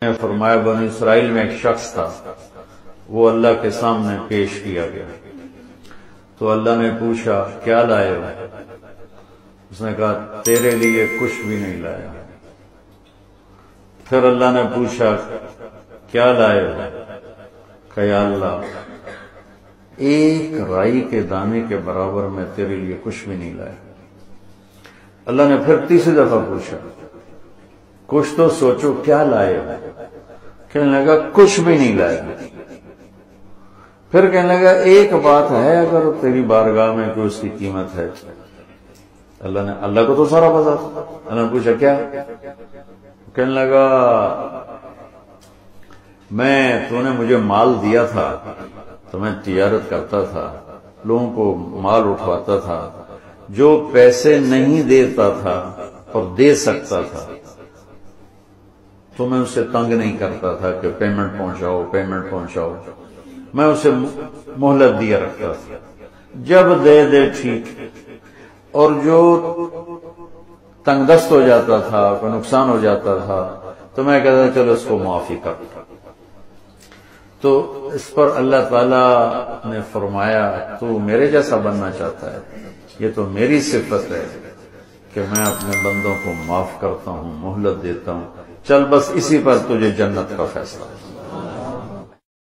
نے فرمایا بنی اسرائیل میں ایک شخص تھا، وہ اللہ کے سامنے پیش کیا گیا تو اللہ نے پوچھا کیا لائے ہو؟ اس نے کہا تیرے لیے کچھ بھی نہیں لایا۔ پھر اللہ نے پوچھا کیا لائے ہو؟ کہ یا اللہ ایک رائی کے دانے کے برابر میں تیرے لیے کچھ بھی نہیں لایا۔ اللہ نے پھر تیسری دفعہ پوچھا کچھ تو سوچو کیا لائے ہو؟ کہنے لگا کچھ بھی نہیں لایا۔ پھر کہنے لگا ایک بات ہے اگر تیری بارگاہ میں کوئی اس کی قیمت ہے۔ اللہ کو تو سارا پتا تھا۔ اللہ نے پوچھا کیا؟ کہنے لگا تو نے مجھے مال دیا تھا تو میں تجارت کرتا تھا، لوگوں کو مال اٹھواتا تھا، جو پیسے نہیں دیتا تھا اور دے سکتا تھا تو میں اسے تنگ نہیں کرتا تھا کہ پیمنٹ پہنچاؤ، میں اسے مہلت دیا رکھتا تھا، جب دے ٹھیک، اور جو تنگ دست ہو جاتا تھا، کوئی نقصان ہو جاتا تھا تو میں کہتا تھا چلو اس کو معافی کر۔ تو اس پر اللہ تعالی نے فرمایا تو میرے جیسا بننا چاہتا ہے، یہ تو میری صفت ہے کہ میں اپنے بندوں کو معاف کرتا ہوں، مہلت دیتا ہوں، چل بس اسی پر تجھے جنت کا فیصلہ۔